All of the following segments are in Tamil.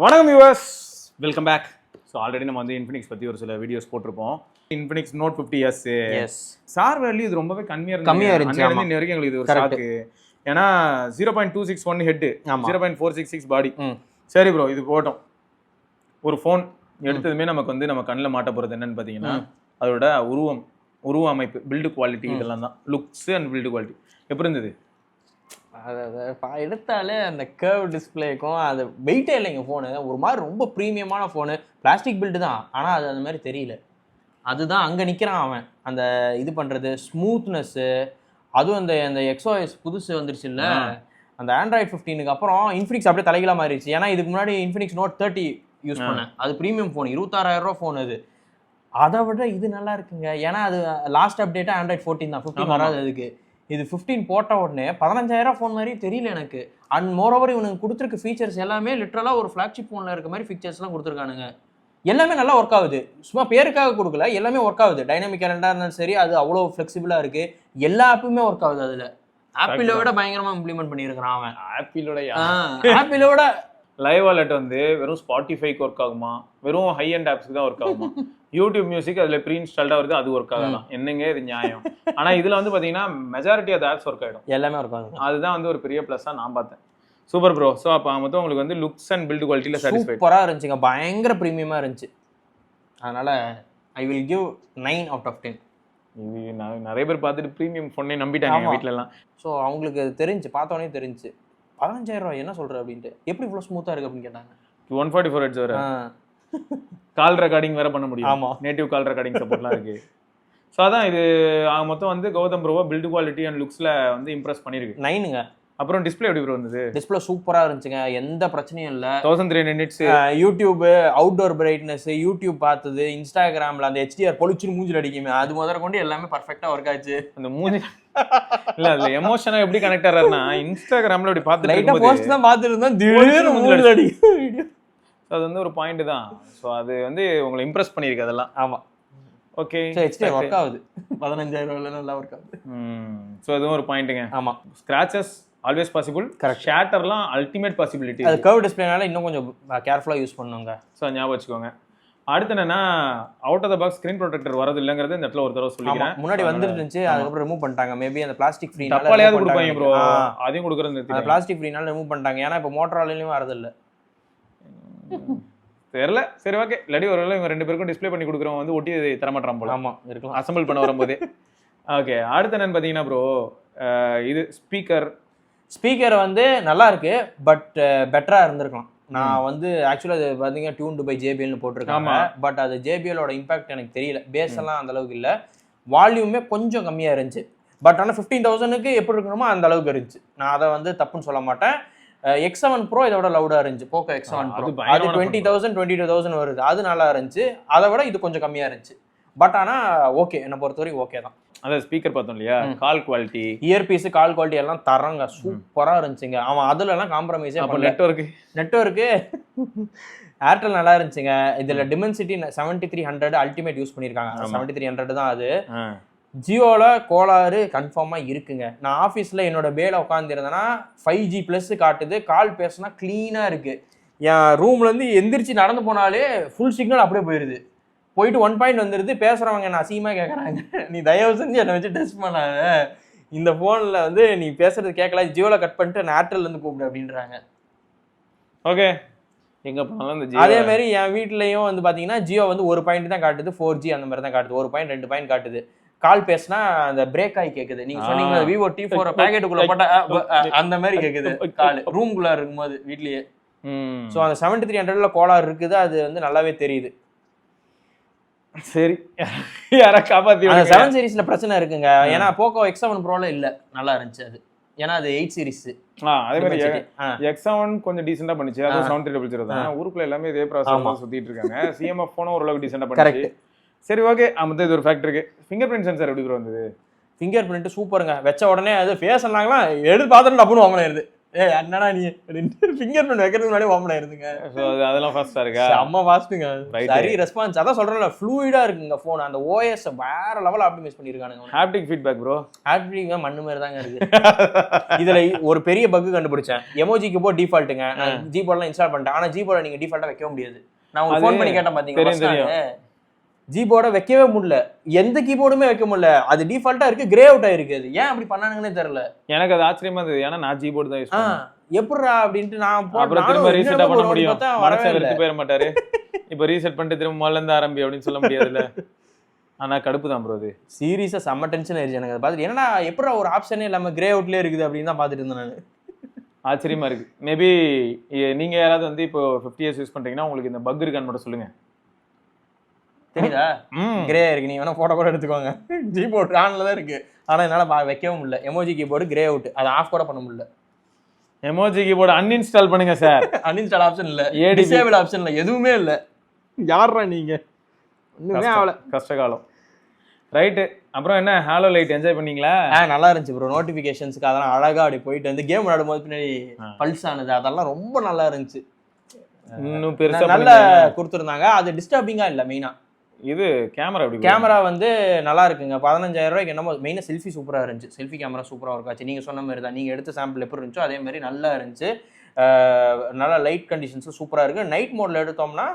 வணக்கம் viewers, welcome back. So already நம்ம வந்து இன்ஃபினிக்ஸ் பற்றி ஒரு சில வீடியோஸ் போட்டிருப்போம். Infinix note 50s sir value இது ரொம்பவே கம்மியாக இருந்துச்சு. இன்ன வரைக்கும் எங்களுக்கு இது ஒரு ஷாக்கு. ஏன்னா 0.261 ஹெட்டு, 0.466 பாடி. சரி ப்ரோ, இது போட்டோம். ஒரு ஃபோன் எடுத்ததுமே நமக்கு வந்து நம்ம கண்ணில் மாட்ட போகிறது என்னன்னு பார்த்தீங்கன்னா அதோட உருவ அமைப்பு, பில்டு குவாலிட்டி, இதெல்லாம் தான். லுக்ஸ் அண்ட் பில்டு குவாலிட்டி எப்படி இருந்தது? அதை எடுத்தாலே அந்த கர்வ் டிஸ்பிளேக்கும் அது வெயிட்டே இல்லைங்க. ஃபோனு ஒரு மாதிரி ரொம்ப ப்ரீமியமான ஃபோனு, பிளாஸ்டிக் பில்டு தான், ஆனால் அது அந்த மாதிரி தெரியல. அதுதான் அங்கே நிற்கிறான் அவன். அந்த இது பண்ணுறது ஸ்மூத்னஸ்ஸு, அதுவும் அந்த XOS புதுசு வந்துருச்சு இல்லை, அந்த ஆண்ட்ராய்டு 15க்கு அப்புறம் இன்ஃபினிக்ஸ் அப்படியே தலைகளாக மாறிடுச்சு. ஏன்னா இதுக்கு முன்னாடி இன்ஃபினிக்ஸ் நோட் 30 யூஸ் பண்ணேன். அது ப்ரீமியம் ஃபோன், 26,000 ஃபோன். அது அதை விட இது நல்லா இருக்குங்க. ஏன்னா அது லாஸ்ட் அப்டேட்டாக ஆண்ட்ராய்டு 14 தான், 15 வராது அதுக்கு. இது 15 போட்ட உடனே 15,000 ஃபோன் மாதிரி தெரியல எனக்கு. அண்ட் மோரோவர் இவனுக்கு கொடுத்துருக்க ஃபீச்சர்ஸ் எல்லாமே லிட்டரலாக ஒரு ஃப்ளாக்ஷிப் ஃபோனில் இருக்க மாதிரி ஃபீச்சர்ஸ்லாம் கொடுத்துருக்கானுங்க. எல்லாமே நல்லா ஒர்க் ஆகுது. சும்மா பேருக்காக கொடுக்கல, எல்லாமே ஒர்க் ஆகுது. டைனாமிக் கேலண்டராக இருந்தாலும் சரி, அது அவ்வளோ ஃப்ளெக்சிபிளாக இருக்குது. எல்லா ஆப்புமே ஒர்க் ஆகுது. அதில் ஆப்பிளோட பயங்கரமாக இம்ப்ளிமெண்ட் பண்ணியிருக்கிறான் அவன். ஆப்பிளோட லைவ் வாலெட் வந்து வெறும் ஸ்பாட்டிஃபைக்கு ஒர்க் ஆகுமா, வெறும் ஹை அண்ட் ஆப்ஸ்க்கு தான் ஒர்க் ஆகுமா? யூடியூப் மியூசிக் அதில் ப்ரீ இன்ஸ்டால்டாக வருது, அது ஒர்க் ஆகலாம். என்னங்க இது நியாயம்? ஆனால் இதில் வந்து பார்த்தீங்கன்னா மெஜாரிட்டி ஆஃப் ஆப்ஸ் ஒர்க் ஆகிடும், எல்லாமே ஒர்க் ஆகும். அதுதான் வந்து ஒரு பெரிய ப்ளஸ்ஸாக நான் பார்த்தேன். Super bro. ஸோ அப்போ மொத்தம் உங்களுக்கு வந்து லுக்ஸ் அண்ட் பில்டு குவாலிட்டியில் சாட்டிஸ்ஃபைட். சூப்பராக இருந்துச்சுங்க, பயங்கர ப்ரீமியமாக இருந்துச்சு. அதனால் I will give 9 out of 10. இது நிறைய பேர் பார்த்துட்டு ப்ரீமியம் ஃபோனே நம்பிட்டாங்க வீட்டிலலாம். ஸோ அவங்களுக்கு தெரிஞ்சு, பார்த்தோன்னே தெரிஞ்சு 15,000 என்ன சொல்கிற அப்படின்ட்டு. எப்படி இவ்வளோ ஸ்மூத்தாக இருக்குது அப்படின்னு கேட்டாங்க. 144 ஹெர்ட்ஸ் வர கால் ரெக்கார்டிங் வேற பண்ண முடியும். ஆமாம், நேட்டிவ் கால் ரெக்கார்டிங் சப்போர்ட்லாம் இருக்கு. ஸோ அதான் இது மொத்தம் வந்து கௌதம் ப்ரோவா பில்டு குவாலிட்டி அண்ட் லுக்ஸில் வந்து இம்ப்ரெஸ் பண்ணியிருக்கு. 9ங்க. அப்புறம் டிஸ்பிளே எப்படி ப்ரோ இருந்தது? டிஸ்பிளே சூப்பராக இருந்துச்சுங்க, எந்த பிரச்சனையும் இல்லை. 1300 nits YouTube outdoor brightness, YouTube பார்த்தது, இன்ஸ்டாகிராமில் அந்த HDR பொழிச்சுன்னு மூஞ்சில் அடிக்குமே, அது முதல்ல கொண்டு எல்லாமே பர்ஃபெக்டாக ஒர்க் ஆச்சு. அந்த மூஞ்சி இல்ல அதுல எமோஷனா எப்படி கனெக்ட் ஆறாருன்னா, இன்ஸ்டாகிராம்ல அப்படி பார்த்துட்டு லைட்டா போஸ்ட் தான் பார்த்துட்டு இருந்தா திடீர்னு மூஞ்சில அடிக்கும் வீடியோ. அது வந்து ஒரு பாயிண்ட் தான். ஸோ அது வந்து உங்களை இம்ப்ரெஸ் பண்ணியிருக்கு அதெல்லாம். ஆமாம், ஓகே. HDR ஒர்க் ஆகுது, 15,000 நல்லா ஒர்க் ஆகுது. ஸோ அதுவும் ஒரு பாயிண்ட்டுங்க. ஆமாம், ஸ்க்ராச்சஸ் ஆல்வேஸ் பாசிபிள், கரெக்ட். ஷேட்டர்லாம் அல்டிமேட் பாசிபிலிட்டி. அது கர்வ் டிஸ்பிளேனால இன்னும் கொஞ்சம் கேர்ஃபுல்லாக யூஸ் பண்ணுங்க. ஸோ ஞாபகம் வச்சுக்கோங்க. அடுத்து என்னன்னா, out of the box screen protector வரது இல்லங்கிறது இந்த இடத்துல ஒரு தடவை சொல்லிக்கிறேன். முன்னாடி வந்துருந்துச்சு, அதுக்கப்புறம் ரிமூவ் பண்ணிட்டாங்க. மேபி அந்த பிளாஸ்டிக் ஃப்ரீ டப்பாலையாவது கொடுப்பாங்க ப்ரோ, அதையும் கொடுக்குறது அந்த பிளாஸ்டிக் ஃப்ரீனால ரிமூவ் பண்ணிட்டாங்க. ஏன்னா இப்போ மோட்டராலையும் வரது இல்லை, தெரியல. சரி ஓகே, இல்லாட்டி ஒரு வேளை இவங்க 2 பேருக்கும் டிஸ்பிளே பண்ணி கொடுக்குறவங்க வந்து ஒட்டி தரமாட்டான் போல. ஆமாம், இருக்கலாம் அசம்பிள் பண்ண வரும்போது. ஓகே, அடுத்து என்னன்னு பார்த்தீங்கன்னா ப்ரோ, இது ஸ்பீக்கர் வந்து நல்லா இருக்கு, பட் பெட்டராக இருந்திருக்கலாம். நான் வந்து ஆக்சுவலாக அது பார்த்தீங்கன்னா டியூன்டு பை JBLன்னு போட்டிருக்காங்க. பட் அது JBLோட இம்பாக்ட் எனக்கு தெரியல. பேஸ் எல்லாம் அந்த அளவுக்கு இல்லை, வால்யூமே கொஞ்சம் கம்மியாக இருந்துச்சு. பட் ஆனால் 15,000க்கு எப்படி இருக்கணுமோ அந்த அளவுக்கு இருந்துச்சு. நான் அதை வந்து தப்புன்னு சொல்ல மாட்டேன். X7 Pro இதோட லவுடாக இருந்துச்சு. போக்கோ X7 Pro அது 20,000 22,000 வருது, அது நல்லா இருந்துச்சு. அதை விட இது கொஞ்சம் கம்மியாக இருந்துச்சு. பட் ஆனால் ஓகே, என்னை பொறுத்தவரைக்கும் ஓகே தான். அதான் ஸ்பீக்கர் பார்த்தோம் இல்லையா, call quality, earpiece, call quality எல்லாம் தரங்க, சூப்பராக இருந்துச்சுங்க. அவன் அதுலலாம் காம்ப்ரமைஸே. அப்போ நெட்வொர்க்கு ஏர்டெல் நல்லா இருந்துச்சுங்க. இதில் டிமென்சிட்டி 7300 அல்டிமேட் யூஸ் பண்ணியிருக்காங்க. 7300 தான் அது. ஜியோவில் கோளாறு கன்ஃபார்மாக இருக்குங்க. நான் ஆஃபீஸில் என்னோட பேல உட்காந்துருந்தேன்னா 5G+ காட்டுது, கால் பேசுனா க்ளீனாக இருக்குது. என் ரூம்லேருந்து எந்திரிச்சு நடந்து போனாலே ஃபுல் சிக்னல் அப்படியே போயிடுது. போயிட்டு 1 பாயிண்ட் வந்துடுது. பேசுகிறவங்க என்ன அசிங்கமாக கேட்குறாங்க, நீ தயவு செஞ்சு என்னை வச்சு டெஸ்ட் பண்ணாத, இந்த ஃபோனில் வந்து நீ பேசுறது கேட்கல, ஜியோவில் கட் பண்ணிட்டு நான் ஏர்டெல்லேருந்து கூப்பிடு அப்படின்றாங்க. ஓகே, எங்கே போனாலும் இந்த அதே மாதிரி என் வீட்லேயும் வந்து பார்த்தீங்கன்னா ஜியோ வந்து 1 பாயிண்ட் தான் காட்டுது, 4G அந்த மாதிரி தான் காட்டுது. 1 பாயிண்ட் 2 பாயிண்ட் காட்டுது. கால் பேசினா அந்த பிரேக் ஆகி கேட்குது. நீங்கள் சொன்னீங்க Vivo T4 பேக்கெட்டுக்குள்ளே போட்டால் அந்த மாதிரி கேட்குது கால், ரூம்குள்ளே இருக்கும்போது வீட்லேயே. ஸோ அந்த 7300 கோளாறு இருக்குது, அது வந்து நல்லாவே தெரியுது. சரி, யாரா காப்பாத்தி. அந்த 7 சீரிஸ்ல பிரச்சனை இருக்குங்க. ஏன்னா போக்கோ X7 Proல இல்ல, நல்லா இருந்துச்சு அது. ஏன்னா அது 8 சீரிஸ். அதே மாதிரி X7 கொஞ்சம் டீசெண்டா பண்ணிச்சு. அது 7300 தான். ஊருக்குள்ள எல்லாமே இதே ப்ராசஸ் சுத்திட்டு இருக்காங்க. CMF போன ஓரளவுக்கு டீசெண்டா பண்ணிச்சு. சரி ஓகே, அம்மது இது ஒரு ஃபேக்டர் இருக்கு. ஃபிங்கர் பிரிண்ட் சென்சார் எப்படி ப்ரோ வந்தது? ஃபிங்கர் பிரிண்ட் சூப்பருங்க. வெச்ச உடனே அது ஃபேஸ் என்னாங்களா எடுத்து பார்த்துட்டு டப்புன்னு வாங்கினது. என்னடா நீ ஃபிங்கர் பிரிண்ட் வைக்கிறதுக்கு முன்னாடி ஓபன் ஆயிருதுங்க. சோ அதெல்லாம் ஃபாஸ்டா இருக்கா? செம்ம ஃபாஸ்ட்டுங்க. சரி ரெஸ்பான்ஸ் அதான் சொல்றேன்ல, ஃப்ளூயிடா இருக்குங்க ஃபோன். அந்த OS வேற லெவல் ஆப்டிமைஸ் பண்ணிருக்கானுங்க. ஹாப்டிக் ஃபீட்பேக் ப்ரோ, ஹாப்டிக் மண்ணு மாதிரி தாங்க இருக்கு. இதுல ஒரு பெரிய பக் கண்டுபிடிச்சேன். எமோஜி கீபோர்ட் டிஃபால்ட்டுங்க. நான் ஜிபோர்ட்லாம் இன்ஸ்டால் பண்ணிட்டேன். ஆனா ஜிபோர்டை நீங்க டிஃபால்ட்டா வைக்க முடியாது. நான் உங்களுக்கு ஃபோன் பண்ணி கேட்டேன் பாத்தீங்களா, ஜிபோர்டை வைக்கவே முடியல. எந்த கீபோர்டுமே வைக்க முடியல. அது டிஃபால்ட்டா இருக்கு, கிரே அவுட் ஆயிருக்கு. அது ஏன் அப்படி பண்ணானுங்கன்னே தெரியல. எனக்கு அது ஆச்சரியமா இருந்தது. ஏன்னா நான் ஜிபோர்டு தான் யூஸ் பண்ணுவேன். எப்படிடா அப்படின்ட்டு நான் அப்புறம் திரும்ப ரீசெட் பண்ண முடியும். மனசே வெறுத்து போயிட மாட்டாரு. இப்போ ரீசெட் பண்ணிட்டு திரும்ப முதல்ல இருந்து ஆரம்பி அப்படின்னு சொல்ல முடியாதுல்ல. ஆனா கடுப்பு தான் ப்ரோ. அது சீரியஸா செம்ம டென்ஷன் ஆயிடுச்சு எனக்கு. அதை பார்த்துட்டு என்னடா எப்படா ஒரு ஆப்ஷனே இல்லாம கிரே அவுட்லயே இருக்குது அப்படின்னு தான் பார்த்துட்டு இருந்தேன் நான். ஆச்சரியமா இருக்கு. மேபி நீங்க யாராவது வந்து இப்போ 50 இயர்ஸ் யூஸ் பண்றீங்கன்னா உங்களுக்கு இந்த பக் இருக்கான்னு மட்டும் சொல்லுங்க. தெரியுதா? கிரே இருக்கு. நீ வேணா போட்டோ கூட எடுத்துக்கோங்க. ஜிபோர்ட் ஆன்ல தான் இருக்கு. ஆனா என்னால வைக்கவும் முடியல. Emoji keyboard grey out. அதை ஆஃப் கூட பண்ண முடியல. எமோஜி கீபோர்டு அன்இன்ஸ்டால் பண்ணுங்க சார். அன்இன்ஸ்டால் ஆப்ஷன் இல்ல, டிசேபிள் ஆப்ஷன் இல்ல, எதுவுமே இல்ல. யாரா நீங்க? ஒண்ணுமே ஆவல. கஷ்டகாலம். ரைட்டு. அப்புறம் என்ன ஹாலோ லைட் என்ஜாய் பண்ணீங்களா? நல்லா இருந்துச்சு ப்ரோ. நோட்டிபிகேஷன்ஸ்க்கு அதெல்லாம் அழகா அப்படி போயிட்டு வந்து கேம் விளையாடும்போது பின்னாடி பல்ஸ் ஆனது அதெல்லாம் ரொம்ப நல்லா இருந்துச்சு. இன்னும் பெருசா நல்லா கொடுத்துருந்தாங்க. அது டிஸ்டர்பிங்கா இல்ல. மெயினா இது கேமரா வந்து நல்லா இருக்குங்க. 15,000 ரூபாய்க்கு என்னமோ மெயினா செல்ஃபி சூப்பரா இருந்துச்சு. செல்ஃபி கேமரா சூப்பரா இருக்காச்சு. நீங்க சொன்ன மாதிரி தான். நீங்க எடுத்த சாம்பிள் எப்படி இருந்துச்சோ அதே மாதிரி நல்லா இருந்துச்சு. நல்லா லைட் கண்டிஷன்ஸும் சூப்பரா இருக்கு. நைட் மோட்ல எடுத்தோம்னா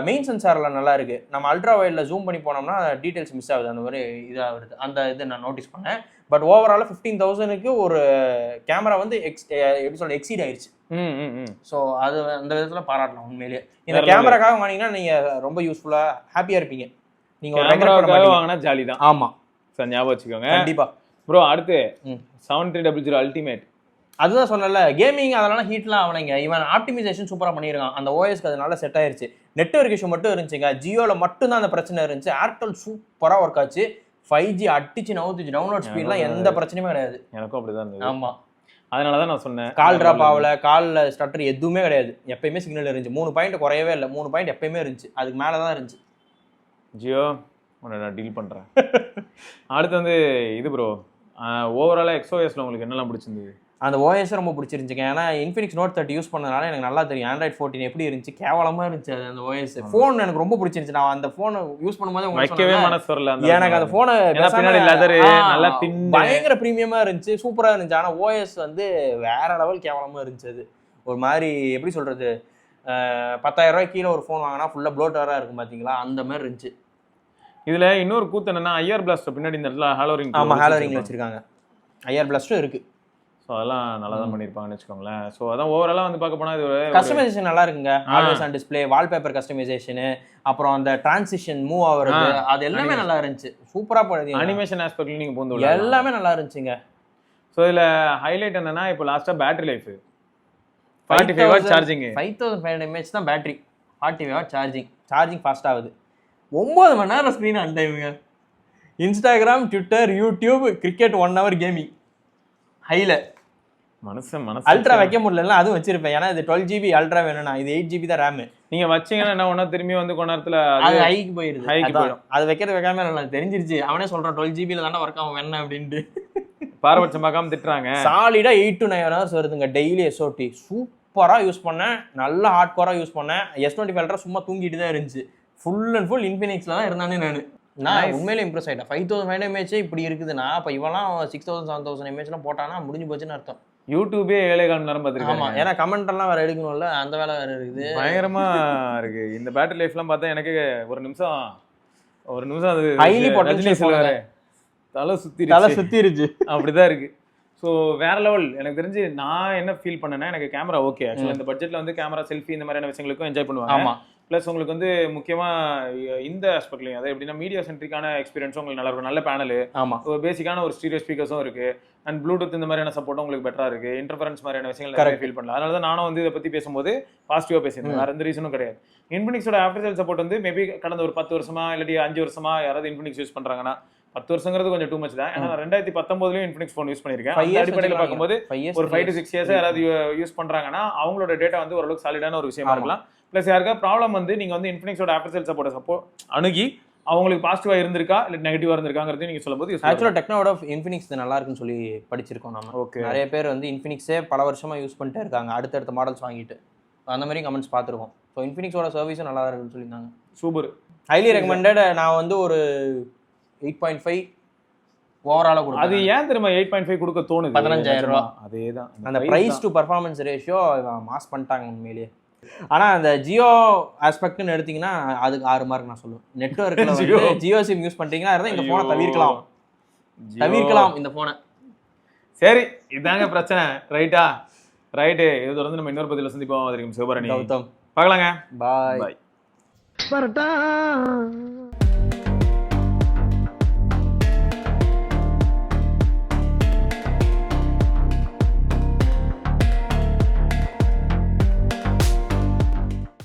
மெயின் சென்சார்ல நல்லா இருக்கு. நம்ம அல்ட்ரா வைட்ல ஜூம் பண்ணி போனோம்னா டீடைல்ஸ் மிஸ் ஆகுது. அந்த மாதிரி இதா வருது. அந்த இது நான் நோட்டீஸ் பண்ணேன். பட் ஓவரால் 15,000க்கு ஒரு கேமரா வந்து எப்படி சொல்ல எக்ஸீட் ஆயிடுச்சு. ஸோ அது அந்த விதத்துல பாராட்டலாம் உண்மையிலேயே. இந்த கேமராக்காக வாங்கினீங்கன்னா நீங்க ரொம்ப யூஸ்ஃபுல்லா ஹாப்பியா இருப்பீங்க. நீங்க ஒரு கேமராக்காக வாங்கினா ஜாலி தான். ஆமா சார் ஞாபகம் வச்சுக்கோங்க கண்டிப்பா ப்ரோ. அடுத்து 7300 அல்டிமேட். அதுதான் சொன்னல, கேமிங் அதனால ஹீட்லாம் ஆகலைங்க. இவன் ஆப்டிமைசேஷன் சூப்பரா பண்ணியிருக்கான். அந்த ஓஎஸ்க்கு அதனால செட் ஆயிருச்சு. நெட்வொர்க் இஷ்யூ மட்டும் இருந்துச்சுங்க. ஜியோல மட்டும் தான் அந்த பிரச்சனை இருந்துச்சு. ஏர்டெல் சூப்பரா ஒர்க் ஆச்சு. 5G அடிச்சு நவுத்துச்சு. டவுன்லோட் ஸ்பீட்லாம் எந்த பிரச்சனையுமே கிடையாது. எனக்கும் அப்படிதான் இருந்தது. ஆமா, அதனாலதான் நான் சொன்னேன். கால் டிராப் ஆகல, கால்ல ஸ்டட்டர் எதுவுமே கிடையாது. எப்பயுமே சிக்னல் இருந்துச்சு. 3 பாயிண்ட் குறையவே இல்லை. 3 பாயிண்ட் எப்பயுமே இருந்துச்சு. அதுக்கு மேலதான் இருந்துச்சு. ஜியோ உன்னை நான் டீல் பண்றேன். அடுத்து வந்து இது ப்ரோ, ஓவராலா XOSல உங்களுக்கு என்னெல்லாம் பிடிச்சிருந்தது? அந்த ஓஎஸ் ரொம்ப பிடிச்சிருந்துச்சுங்க. ஏன்னா இன்ஃபினிக்ஸ் நோட் 30 யூஸ் பண்ணதுனால எனக்கு நல்லா தெரியும். ஆண்ட்ராய்ட் 14 எப்படி இருந்துச்சு, கேவலமா இருந்துச்சு அது. அந்த ஓஎஸ் ஃபோன் எனக்கு ரொம்ப பிடிச்சிருந்துச்சு. நான் அந்த ஃபோனை யூஸ் பண்ணும்போது வைக்கவே மனசு வரல. எனக்கு அந்த ஃபோனை பின்னாடி லெதர் நல்லா தின் பயங்கர பிரீமியமா இருந்துச்சு, சூப்பரா இருந்துச்சு. ஆனா ஓஎஸ் வந்து வேற லெவல் கேவலமா இருந்துச்சு. அது ஒரு மாதிரி எப்படி சொல்றது, 10,000 ரூபாய் கீழே ஒரு ஃபோன் வாங்கினா ஃபுல்லா ப்ளோட்டரா இருக்கும் பாத்தீங்களா, அந்த மாதிரி இருந்துச்சு. இதுல இன்னொரு கூத்து என்னன்னா ஐஆர் பிளாஸ்ட் பின்னாடி இந்த இடத்துல ஹாலோரிங். ஆமா, ஹாலோரிங் வச்சிருக்காங்க. ஐஆர் பிளாஸ்டும் இருக்கு. ஸோ அதெல்லாம் நல்லா தான் பண்ணியிருப்பாங்கன்னு வச்சுக்கோங்களேன். ஸோ அதான் ஓவராலாக வந்து பார்க்க போனால் இது கஸ்டமைசேஷன் நல்லா இருக்குங்க. ஆல்வேஸ் ஆன் டிஸ்பிளே, வால்பேப்பர் கஸ்டமைசேஷனு, அப்புறம் அந்த டிரான்சிஷன் மூவ் ஆகுறது, அது எல்லாமே நல்லா இருந்துச்சு. சூப்பராக போடுது. அனிமேஷன் ஆஸ்பெக்ட்ல நீங்கள் போந்து எல்லாமே நல்லா இருந்துச்சுங்க. ஸோ இதில் ஹைலைட் என்னன்னா இப்போ லாஸ்ட்டாக battery life 45 watt charging, 5500 mAh தான் பேட்டரி, 45 வாட் சார்ஜிங் ஃபாஸ்ட் ஆகுது. 9 மணி நேரம் ஸ்க்ரீன் ஆன் டைமுங்க. Instagram, Twitter, YouTube, cricket 1 hour gaming ஹைல. மனசு அல்ட்ரா வைக்க முடியல, அதுவும் வச்சிருப்பேன். ஏன்னா இது 12GB அல்ட்ரா வேணும்னா, இது 8GB தான் ரேம். நீங்க வச்சீங்கன்னா என்ன ஒண்ணா திரும்பி வந்து கொஞ்ச நேரத்துல அது ஹைக்கு போயிருது. அது வைக்கிறது வைக்காம எனக்கு தெரிஞ்சிருச்சு. அவனே சொல்றான் 12GB தானே ஒர்க் ஆகும் வேணும் அப்படின்ட்டு. பாரபட்சம் பார்க்காம திட்டுறாங்க. சாலிடா 8 to 9 hours வருதுங்க டெய்லி. SOT சூப்பரா யூஸ் பண்ணேன், நல்லா ஹார்ட் கோரா யூஸ் பண்ணேன். S25 அல்ட்ரா சும்மா தூங்கிட்டு தான் இருந்துச்சு. ஃபுல் அண்ட் ஃபுல் இன்ஃபினிக்ஸ்ல தான் இருந்தானே நான் உண்மையிலே இம்ப்ரெஸ் ஆயிட்டேன். 5500 mAh இப்படி இருக்குதுன்னா அப்ப இவெல்லாம் 6000 7000 mAh போட்டானா முடிஞ்சு போச்சுன்னு அர்த்தம். யூடியூபே 7.5 மணி நேரம் பார்த்துருக்கேன். ஆமா, ஏன்னா கமெண்ட் எல்லாம் வேற எடுக்கணும்ல, அந்த வேலை வேற இருக்குது. பயங்கரமா இருக்கு. இந்த பேட்டரி லைஃப் எல்லாம் பார்த்தா எனக்கு ஒரு நிமிஷம் அது ஹைலி பொட்டன்ஷியல் சொல்லுவாரு. தலை சுத்திருச்சு அப்படிதான் இருக்கு. ஸோ வேற லெவல். எனக்கு தெரிஞ்சு நான் என்ன ஃபீல் பண்ணேன்னா, எனக்கு கேமரா ஓகே. ஆக்சுவலா இந்த பட்ஜெட்ல வந்து கேமரா, செல்ஃபி இந்த மாதிரியான விஷயங்களுக்கும் என்ஜாய் பண்ணுவாங்க. ஆமா, ப்ளஸ் உங்களுக்கு வந்து முக்கியமா இந்த ஆஸ்பெக்ட்லையும் அதாவது எப்படின்னா மீடியா சென்ட்ரிக்கான எக்ஸ்பீரியன்ஸும் உங்களுக்கு நல்லா இருக்கும். நல்ல பேனல், ஆமா, ஒரு பேசிக்கான ஒரு ஸ்டீரியோ ஸ்பீக்கர்ஸும் இருக்கு. அண்ட் ப்ளூடூத் இந்த மாதிரியான சப்போர்ட்டும் உங்களுக்கு பெட்டரா இருக்கு. இன்டர்ஃபரன்ஸ் மாதிரியான விஷயங்கள் நிறைய ஃபீல் பண்ணலாம். அதனால தான் நானும் வந்து இதை பத்தி பேசும்போது பாசிட்டிவா பேசியிருந்தேன். வேற எந்த ரீசனும் கிடையாது. இன்ஃபினிக்ஸோட ஆஃப்டர் சேல் சப்போர்ட் வந்து மேபி கடந்த ஒரு 10 வருஷமா இல்லாட்டி 5 வருஷமா யாராவது இன்ஃபினிக்ஸ் யூஸ் பண்றாங்கன்னா, 10 வருஷங்கிறது கொஞ்சம் டூ மச் தான். ஏன்னா 2019லயும் இன்ஃபினிக்ஸ் ஃபோன் யூஸ் பண்ணியிருக்கேன். அடிப்படையில் பார்க்கும்போது ஒரு 5 to 6 இயர்ஸ் யாராவது யூஸ் பண்றாங்கன்னா அவங்களோட டேட்டா வந்து ஓரளவுக்கு சாலிடான ஒரு விஷயமா இருக்கலாம். பிளஸ் யாருக்கா ப்ராப்ளம் வந்து நீங்க வந்து இன்ஃபினிக்ஸோட ஆஃப்டர் சேல் சப்போர்ட் அணுகி அவங்களுக்கு பாசிட்டிவா இருந்திருக்கா இல்ல நெகட்டிவா இருந்திருக்காங்கிறதையும் நீங்க சொல்லும்போது ஆக்சுவலாக டெக்னோட இன்ஃபினிக்ஸ் நல்லா இருக்குன்னு சொல்லி படிச்சிருக்கோம் நம்ம. ஓகே. நிறைய பேர் வந்து இன்ஃபினிக்ஸே பல வருஷமா யூஸ் பண்ணிட்டே இருக்காங்க அடுத்தடுத்த மாடல்ஸ் வாங்கிட்டு. அந்த மாதிரி கமெண்ட்ஸ் பார்த்துருக்கோம். ஸோ இன்ஃபினிக்ஸோட சர்வீஸும் நல்லா இருக்குன்னு சொல்லியிருந்தாங்க. Super, highly recommended. நான் வந்து ஒரு 8.5 ஓவராலாக கொடுக்கும். அது ஏன் திரும்ப 8.5 கொடுக்க தோணுது? 15,000 ரூபா. அதேதான், அந்த price to performance ratio mass பண்ணிட்டாங்க உண்மையிலேயே. ஆனால் அந்த ஜியோ ஆஸ்பெக்ட்னு எடுத்தீங்கன்னா அதுக்கு 6 மார்க் நான் சொல்லுவேன். நெட்வொர்க்கில் வந்து ஜியோ சிம் யூஸ் பண்ணிட்டீங்கன்னா இருந்தால் இந்த ஃபோனை தவிர்க்கலாம் இந்த ஃபோனை. சரி, இதாங்க பிரச்சனை. ரைட்டா? ரைட்டு. இது தொடர்ந்து நம்ம இன்னொரு பதிவில் சந்திப்போம். சிவபரணி, கௌதம், பார்க்கலாங்க. பாய். பாய்.